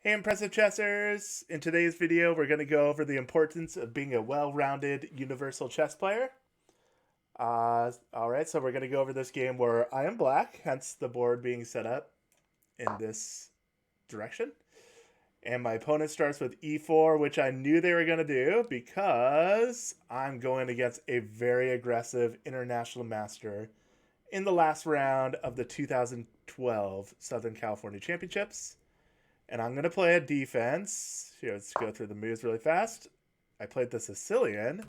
Hey impressive chessers! In today's video we're going to go over the importance of being a well-rounded universal chess player. Alright, so we're going to go over this game where I am black, hence the board being set up in this direction. And my opponent starts with e4, which I knew they were going to do because I'm going against a very aggressive international master in the last round of the 2012 Southern California Championships. And I'm going to play a defense. Here, let's go through the moves really fast. I played the Sicilian.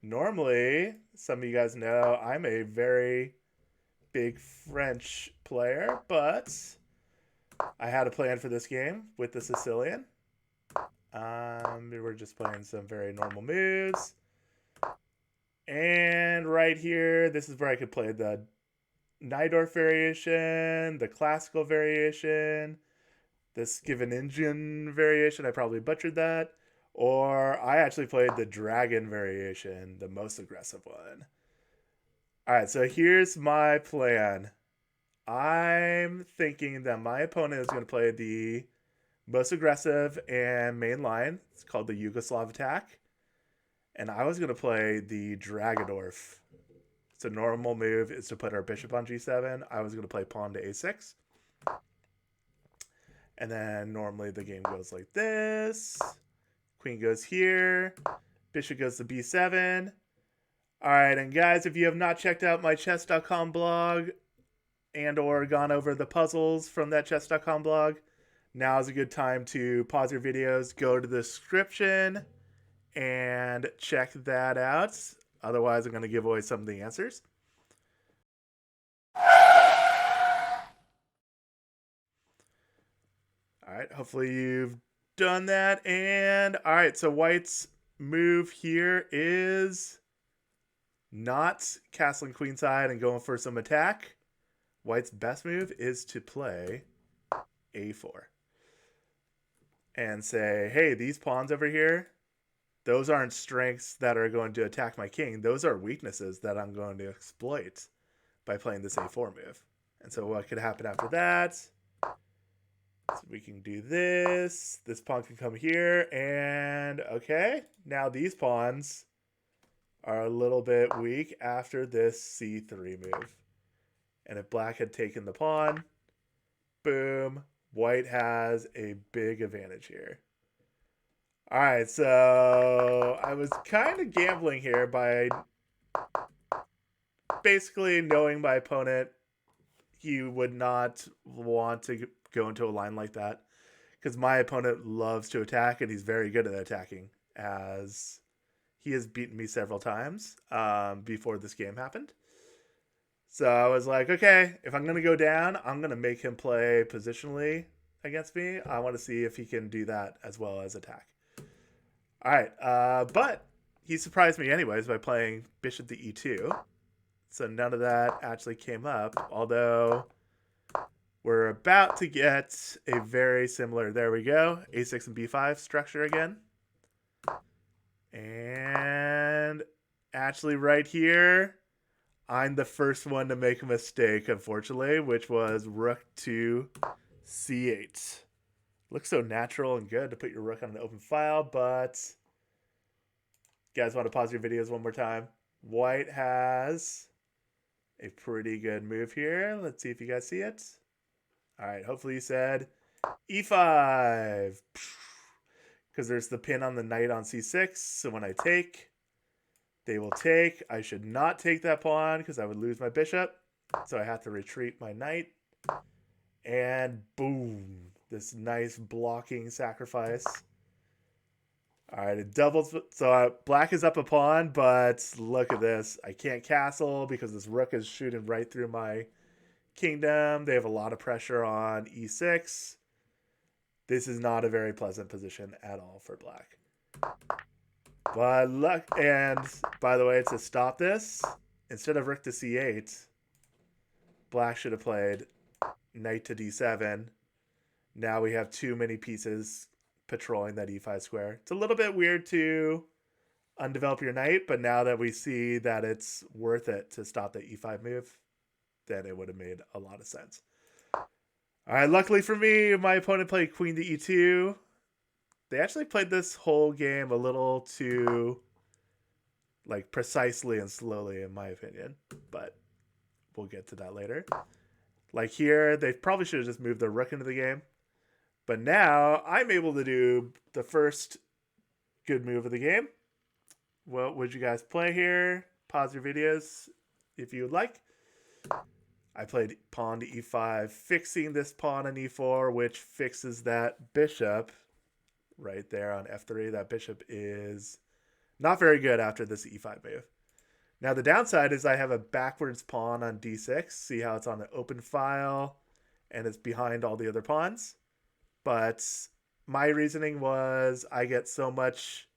Normally, some of you guys know I'm a very big French player, but I had a plan for this game with the Sicilian. We're just playing some very normal moves. And right here, this is where I could play the Najdorf variation, the classical variation, this given engine variation. I probably butchered that. Or I actually played the dragon variation, the most aggressive one. All right, so here's my plan. I'm thinking that my opponent is going to play the most aggressive and main line. It's called the Yugoslav attack. And I was going to play the Dragodorf. It's a normal move is to put our bishop on g7. I was going to play pawn to a6. And then normally the game goes like this. Queen goes here. Bishop goes to b7. All right, and guys, if you have not checked out my chess.com blog and or gone over the puzzles from that chess.com blog, now is a good time to pause your videos, go to the description, and check that out. Otherwise, I'm going to give away some of the answers. All right, hopefully you've done that. And all right, so White's move here is not castling queenside and going for some attack. White's best move is to play a4 and say, hey, these pawns over here, those aren't strengths that are going to attack my king. Those are weaknesses that I'm going to exploit by playing this a4 move. And so what could happen after that? So we can do this. This pawn can come here. And okay, now these pawns are a little bit weak after this c3 move. And if black had taken the pawn, boom, white has a big advantage here. All right, so I was kind of gambling here by basically knowing my opponent, he would not want to go into a line like that because my opponent loves to attack and he's very good at attacking, as he has beaten me several times before this game happened. So I was like, okay, if I'm going to go down, I'm going to make him play positionally against me. I want to see if he can do that as well as attack. All right, but he surprised me anyways by playing bishop to e2. So none of that actually came up, although we're about to get a very similar, there we go, a6 and b5 structure again. And actually right here, I'm the first one to make a mistake, unfortunately, which was rook to c8. Looks so natural and good to put your rook on an open file, but you guys want to pause your videos one more time? White has a pretty good move here. Let's see if you guys see it. All right, hopefully you said e5. Because there's the pin on the knight on c6. So when I take, they will take. I should not take that pawn because I would lose my bishop. So I have to retreat my knight. And boom, this nice blocking sacrifice. All right, it doubles. So black is up a pawn, but look at this. I can't castle because this rook is shooting right through my kingdom. They have a lot of pressure on e6. This is not a very pleasant position at all for black. But look, and by the way, to stop this, instead of rook to c8, black should have played knight to d7. Now we have too many pieces patrolling that e5 square. It's a little bit weird to undevelop your knight, but now that we see that it's worth it to stop the e5 move, then it would have made a lot of sense. All right, luckily for me, my opponent played queen to e2. They actually played this whole game a little too like precisely and slowly, in my opinion, but we'll get to that later. Like here, they probably should have just moved their rook into the game. But now I'm able to do the first good move of the game. What would you guys play here? Pause your videos if you would like. I played pawn to e5, fixing this pawn on e4, which fixes that bishop right there on f3. That bishop is not very good after this e5 move. Now the downside is I have a backwards pawn on d6. See how it's on the open file and it's behind all the other pawns? But my reasoning was I get so much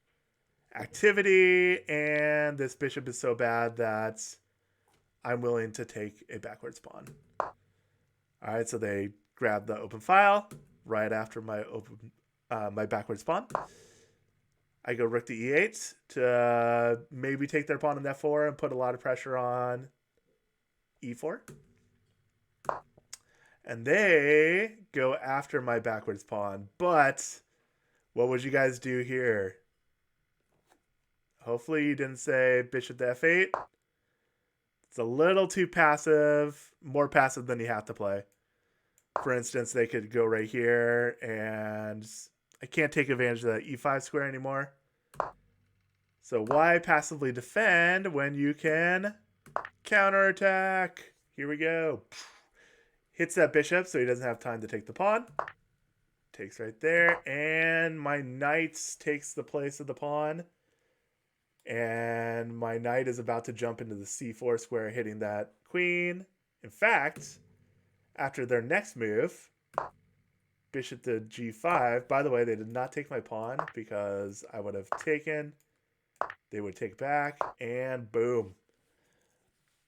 activity and this bishop is so bad that I'm willing to take a backwards pawn. All right, so they grab the open file right after my my backwards pawn. I go rook to e8 to maybe take their pawn on f4 and put a lot of pressure on e4. And they go after my backwards pawn. But what would you guys do here? Hopefully you didn't say bishop to f8. It's a little too passive, more passive than you have to play. For instance, they could go right here, and I can't take advantage of that e5 square anymore. So why passively defend when you can counterattack? Here we go. Hits that bishop so he doesn't have time to take the pawn. Takes right there, and my knight takes the place of the pawn. And my knight is about to jump into the c4 square, hitting that queen. In fact, after their next move, bishop to g5. By the way, they did not take my pawn because I would have taken. They would take back, and boom.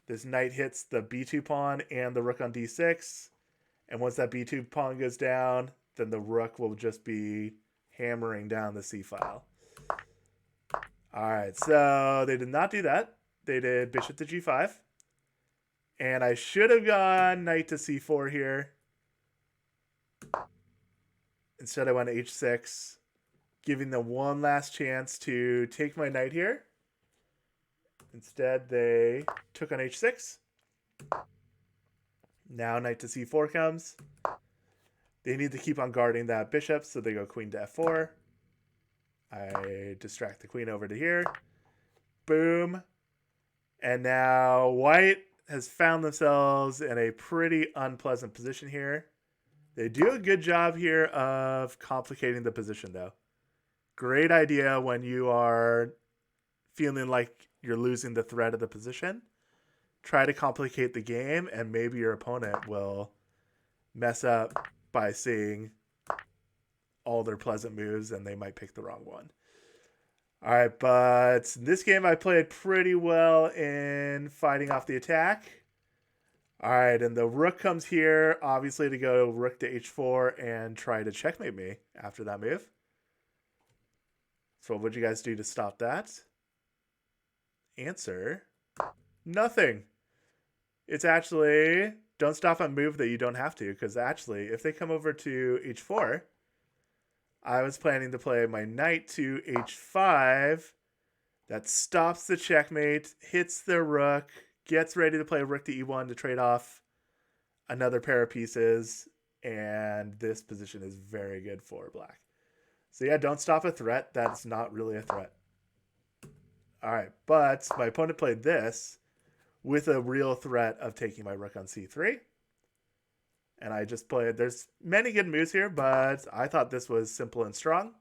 This knight hits the b2 pawn and the rook on d6. And once that b2 pawn goes down, then the rook will just be hammering down the c file. All right, so they did not do that. They did bishop to g5. And I should have gone knight to c4 here. Instead, I went h6, giving them one last chance to take my knight here. Instead, they took on h6. Now knight to c4 comes. They need to keep on guarding that bishop, so they go queen to f4. I distract the queen over to here. Boom. And now white has found themselves in a pretty unpleasant position here. They do a good job here of complicating the position, though. Great idea when you are feeling like you're losing the thread of the position. Try to complicate the game, and maybe your opponent will mess up by seeing all their pleasant moves, and they might pick the wrong one. All right, but this game I played pretty well in fighting off the attack. All right, and the rook comes here, obviously, to go rook to h4 and try to checkmate me after that move. So what would you guys do to stop that? Answer, nothing. It's actually, don't stop on move that you don't have to, because actually, if they come over to h4, I was planning to play my knight to h5. That stops the checkmate, hits the rook, gets ready to play rook to e1 to trade off another pair of pieces, and this position is very good for black. So yeah, don't stop a threat. That's not really a threat. All right, but my opponent played this with a real threat of taking my rook on c3. And I just played, there's many good moves here, but I thought this was simple and strong.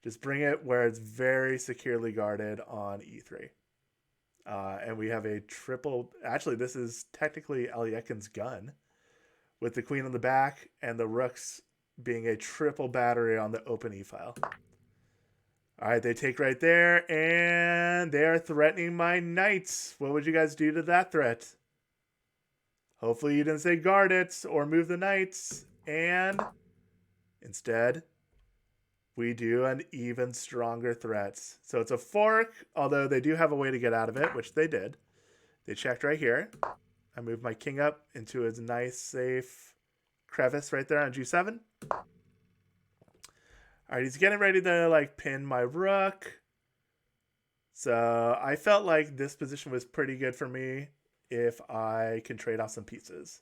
Just bring it where it's very securely guarded on e3. And we have a triple, actually this is technically Alyekin's gun, with the queen on the back and the rooks being a triple battery on the open e-file. All right, they take right there, and they are threatening my knights. What would you guys do to that threat? Hopefully you didn't say guard it or move the knights. And instead, we do an even stronger threat. So it's a fork, although they do have a way to get out of it, which they did. They checked right here. I moved my king up into his nice, safe crevice right there on G7. All right, he's getting ready to like pin my rook. So I felt like this position was pretty good for me if I can trade off some pieces.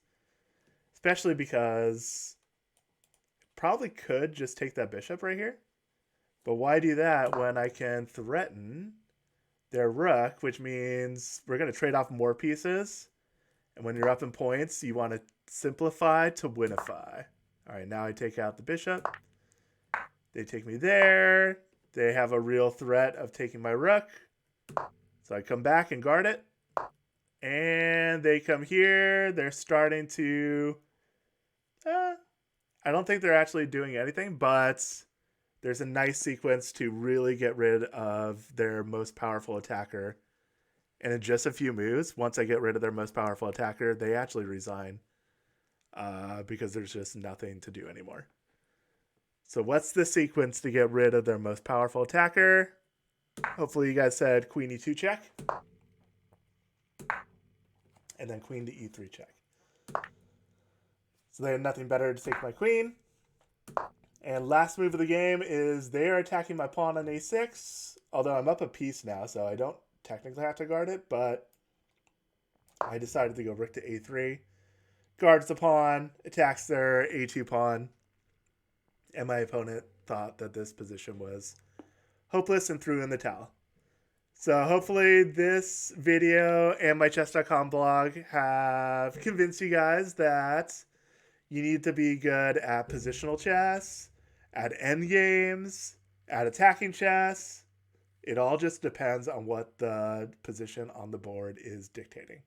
Especially because I probably could just take that bishop right here. But why do that when I can threaten their rook, which means we're going to trade off more pieces. And when you're up in points, you want to simplify to winify. All right, now I take out the bishop. They take me there. They have a real threat of taking my rook. So I come back and guard it. And they come here. They're starting to... I don't think they're actually doing anything, but there's a nice sequence to really get rid of their most powerful attacker. And in just a few moves, once I get rid of their most powerful attacker, they actually resign because there's just nothing to do anymore. So what's the sequence to get rid of their most powerful attacker? Hopefully you guys said queen e2 check. And then queen to e3 check. So they have nothing better to take my queen. And last move of the game is they are attacking my pawn on a6. Although I'm up a piece now, so I don't technically have to guard it. But I decided to go rook to a3. Guards the pawn, attacks their a2 pawn. And my opponent thought that this position was hopeless and threw in the towel. So hopefully this video and my chess.com blog have convinced you guys that you need to be good at positional chess, at endgames, at attacking chess. It all just depends on what the position on the board is dictating.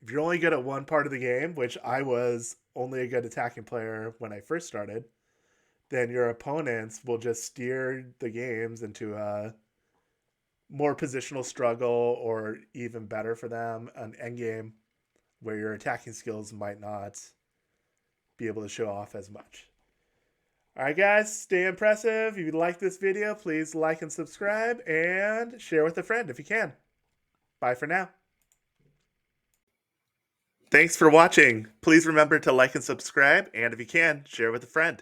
If you're only good at one part of the game, which I was only a good attacking player when I first started, then your opponents will just steer the games into a more positional struggle, or even better for them, an endgame where your attacking skills might not be able to show off as much. All right, guys, stay impressive. If you like this video, please like and subscribe and share with a friend if you can. Bye for now. Thanks for watching. Please remember to like and subscribe, and if you can, share with a friend.